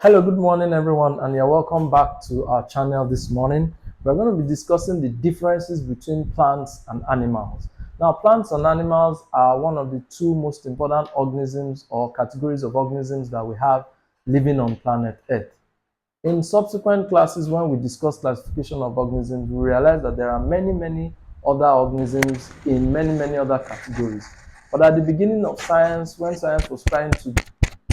Hello, good morning, everyone, and you're welcome back to our channel this morning. We're going to be discussing the differences between plants and animals. Now, plants and animals are one of the two most important organisms or categories of organisms that we have living on planet Earth. In subsequent classes, when we discuss classification of organisms, we realize that there are many other organisms in many other categories. But at the beginning of science, when science was trying to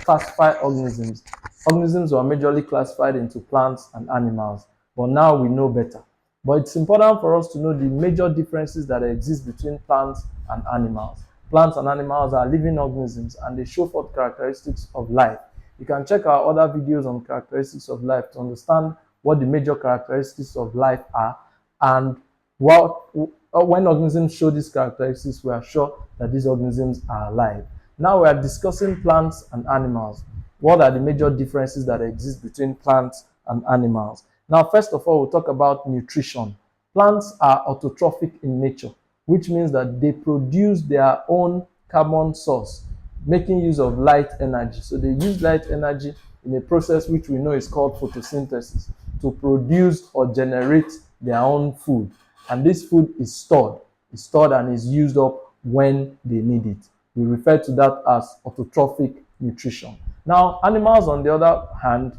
classify organisms, organisms were majorly classified into plants and animals. But now we know better. But it's important for us to know the major differences that exist between plants and animals. Plants and animals are living organisms and they show forth characteristics of life. You can check our other videos on characteristics of life to understand what the major characteristics of life are and when organisms show these characteristics, we are sure that these organisms are alive. Now we are discussing plants and animals. What are the major differences that exist between plants and animals? Now, first of all, we'll talk about nutrition. Plants are autotrophic in nature, which means that they produce their own carbon source, making use of light energy. So they use light energy in a process which we know is called photosynthesis to produce or generate their own food. And this food is stored. It's stored and is used up when they need it. We refer to that as autotrophic nutrition. Now, animals, on the other hand,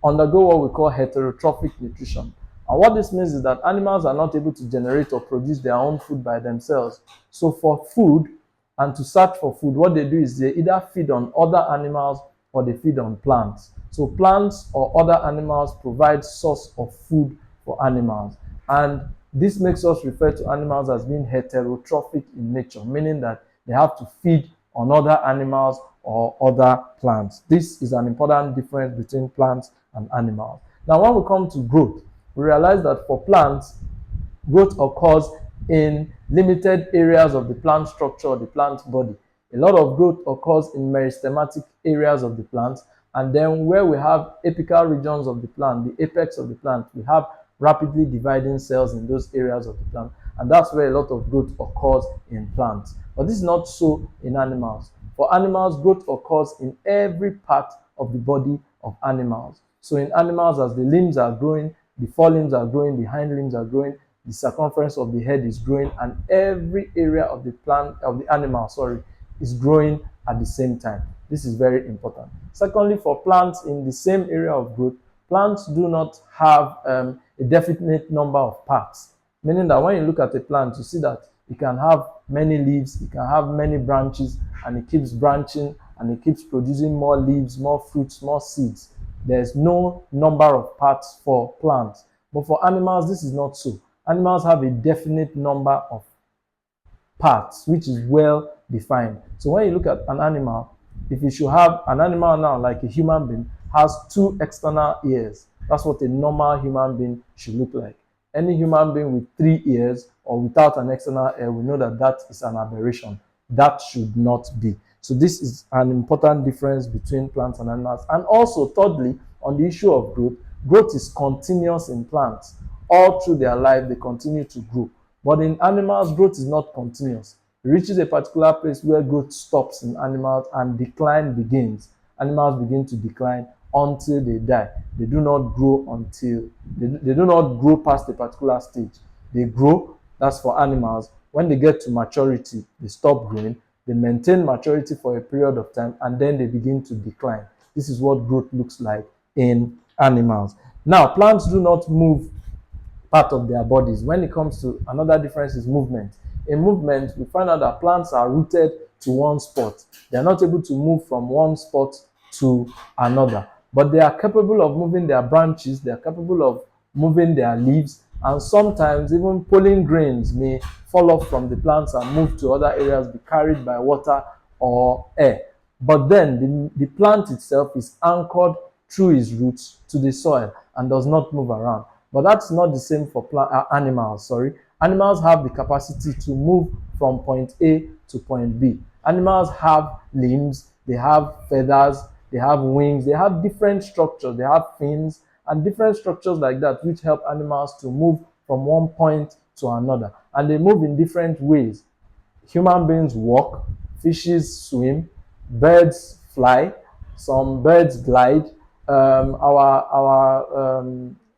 undergo what we call heterotrophic nutrition. And what this means is that animals are not able to generate or produce their own food by themselves. So for food and to search for food, what they do is they either feed on other animals or they feed on plants. So plants or other animals provide source of food for animals. And this makes us refer to animals as being heterotrophic in nature, meaning that they have to feed on other animals or other plants. This is an important difference between plants and animals. Now, when we come to growth, we realize that for plants, growth occurs in limited areas of the plant structure or the plant body. A lot of growth occurs in meristematic areas of the plant, and then where we have apical regions of the plant, the apex of the plant, we have rapidly dividing cells in those areas of the plant, and that's where a lot of growth occurs in plants. But this is not so in animals. For animals, growth occurs in every part of the body of animals. So in animals, as the limbs are growing, the forelimbs are growing, the hind limbs are growing, the circumference of the head is growing, and every area of the animal, is growing at the same time. This is very important. Secondly, for plants in the same area of growth, plants do not have a definite number of parts, meaning that when you look at a plant, you see that it can have many leaves, it can have many branches, and it keeps branching and it keeps producing more leaves, more fruits, more seeds. There's no number of parts for plants. But for animals, this is not so. Animals have a definite number of parts, which is well defined. So when you look at an animal, if you should have an animal now, like a human being, has two external ears. That's what a normal human being should look like. Any human being with 3 ears or without an external ear, we know that that is an aberration. That should not be. So this is an important difference between plants and animals. And also, thirdly, on the issue of growth, growth is continuous in plants. All through their life, they continue to grow. But in animals, growth is not continuous. It reaches a particular place where growth stops in animals and decline begins. Animals begin to decline until they die. They do not grow until they do not grow past a particular stage. They grow, that's for animals. When they get to maturity, they stop growing. They maintain maturity for a period of time and then they begin to decline. This is what growth looks like in animals. Now, plants do not move part of their bodies. When it comes to another difference is movement. In movement, we find out that plants are rooted to one spot. They are not able to move from one spot to another, but they are capable of moving their branches, they are capable of moving their leaves, and sometimes even pollen grains may fall off from the plants and move to other areas, be carried by water or air. But then the plant itself is anchored through its roots to the soil and does not move around. But that's not the same for animals. Animals have the capacity to move from point A to point B. Animals have limbs, they have feathers, they have wings, they have different structures, they have fins, and different structures like that which help animals to move from one point to another. And they move in different ways. Human beings walk, fishes swim, birds fly, some birds glide, our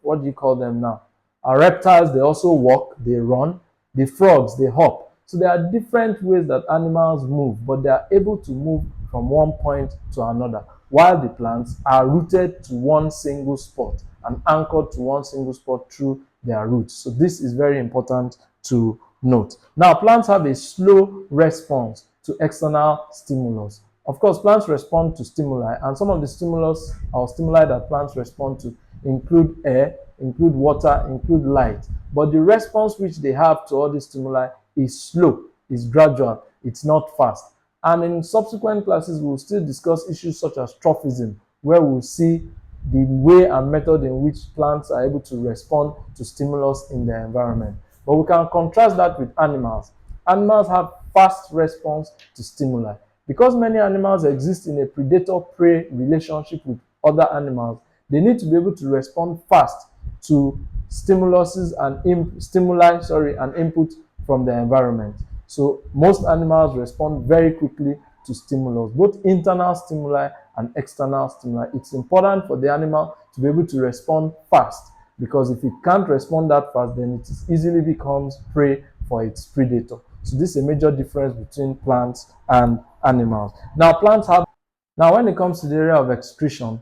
what do you call them now? Our reptiles, they also walk, they run. The frogs, they hop. So there are different ways that animals move, but they are able to move from one point to another, while the plants are rooted to one single spot and anchored to one single spot through their roots. So this is very important to note. Now, plants have a slow response to external stimulus. Of course, plants respond to stimuli, and some of the stimulus or stimuli that plants respond to include air, include water, include light. But the response which they have to all these stimuli is slow, is gradual, it's not fast. And in subsequent classes, we'll still discuss issues such as trophism, where we'll see the way and method in which plants are able to respond to stimulus in their environment. But we can contrast that with animals. Animals have fast response to stimuli. Because many animals exist in a predator-prey relationship with other animals, they need to be able to respond fast to stimuluses and stimuli, and input from the environment. So most animals respond very quickly to stimulus, both internal stimuli and external stimuli. It's important for the animal to be able to respond fast, because if it can't respond that fast, then it easily becomes prey for its predator. So this is a major difference between plants and animals. Now, when it comes to the area of excretion,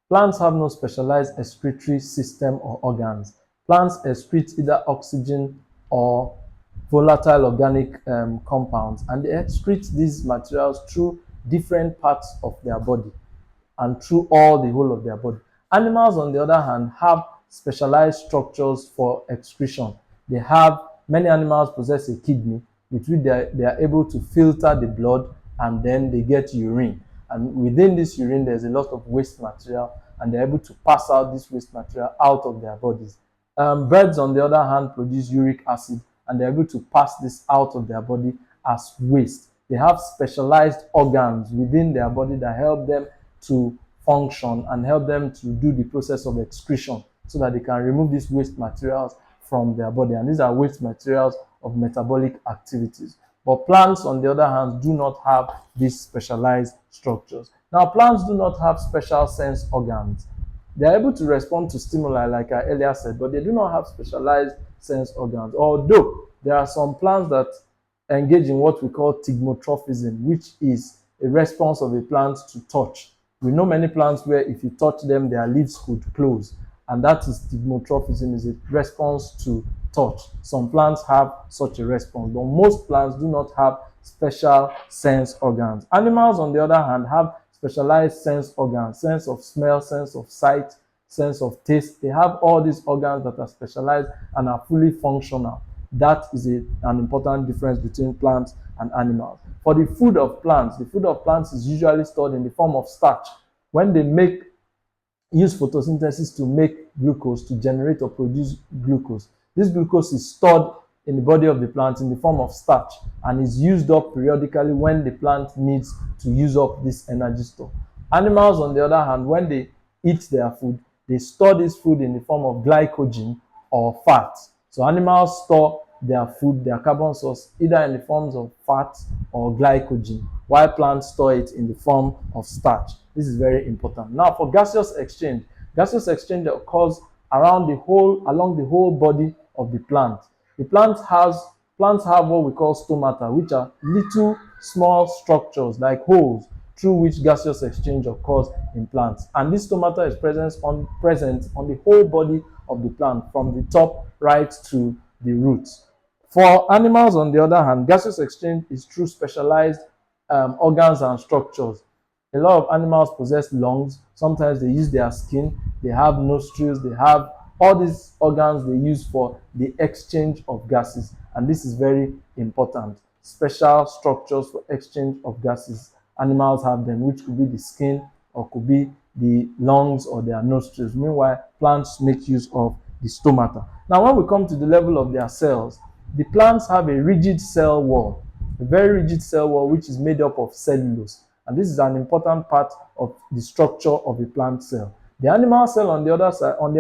plants have no specialized excretory system or organs. Plants excrete either oxygen or volatile organic compounds, and they excrete these materials through different parts of their body and through the whole of their body. Animals, on the other hand, have specialized structures for excretion. Many animals possess a kidney with which they are able to filter the blood, and then they get urine. And within this urine, there's a lot of waste material, and they're able to pass out this waste material out of their bodies. Birds, on the other hand, produce uric acid, and they're able to pass this out of their body as waste. They have specialized organs within their body that help them to function and help them to do the process of excretion, so that they can remove these waste materials from their body. And these are waste materials of metabolic activities. But plants, on the other hand, do not have these specialized structures. Now, plants do not have special sense organs. They are able to respond to stimuli, like I earlier said, but they do not have specialized sense organs. Although there are some plants that engage in what we call thigmotrophism, which is a response of a plant to touch. We know many plants where if you touch them, their leaves could close, and that is thigmotrophism, is a response to touch. Some plants have such a response, but most plants do not have special sense organs. Animals, on the other hand, have specialized sense organs: sense of smell, sense of sight, sense of taste. They have all these organs that are specialized and are fully functional. That is an important difference between plants and animals. For the food of plants is usually stored in the form of starch. When they use photosynthesis to make glucose, to generate or produce glucose, this glucose is stored in the body of the plant in the form of starch and is used up periodically when the plant needs to use up this energy store. Animals, on the other hand, when they eat their food, they store this food in the form of glycogen or fat. So animals store their food, their carbon source, either in the forms of fat or glycogen, while plants store it in the form of starch. This is very important. Now, for gaseous exchange occurs along the whole body of the plant. The plants have what we call stomata, which are little small structures like holes through which gaseous exchange occurs in plants. And this stomata is present on the whole body of the plant, from the top right to the roots. For animals, on the other hand, gaseous exchange is through specialized organs and structures. A lot of animals possess lungs. Sometimes they use their skin. They have nostrils. They have all these organs they use for the exchange of gases. And this is very important. Special structures for exchange of gases. Animals have them, which could be the skin or could be the lungs or their nostrils. Meanwhile, plants make use of the stomata. Now, when we come to the level of their cells, the plants have a rigid cell wall, a very rigid cell wall, which is made up of cellulose. And this is an important part of the structure of a plant cell. The animal cell, on the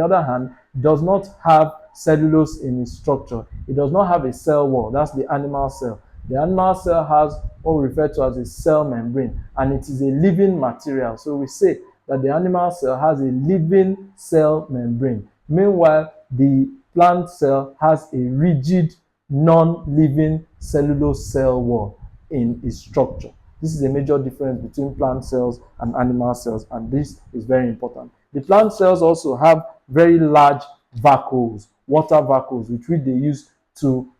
other hand, does not have cellulose in its structure. It does not have a cell wall. That's the animal cell. The animal cell has what we refer to as a cell membrane, and it is a living material. So we say that the animal cell has a living cell membrane. Meanwhile, the plant cell has a rigid, non-living cellulose cell wall in its structure. This is a major difference between plant cells and animal cells, and this is very important. The plant cells also have very large vacuoles, water vacuoles, which they use to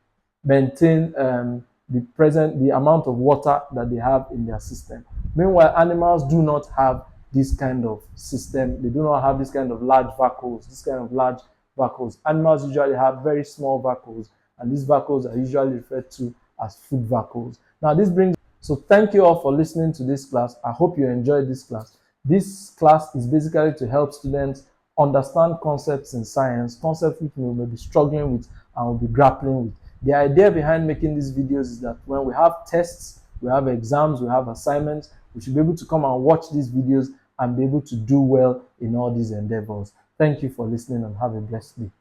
maintain the amount of water that they have in their system. Meanwhile, animals do not have this kind of system. They do not have this kind of large vacuoles. Animals usually have very small vacuoles, and these vacuoles are usually referred to as food vacuoles. Now, this brings so thank you all for listening to this class. I hope you enjoyed this class. This class is basically to help students understand concepts in science, concepts which we may be struggling with and will be grappling with. The idea behind making these videos is that when we have tests, we have exams, we have assignments, we should be able to come and watch these videos and be able to do well in all these endeavors. Thank you for listening and have a blessed day.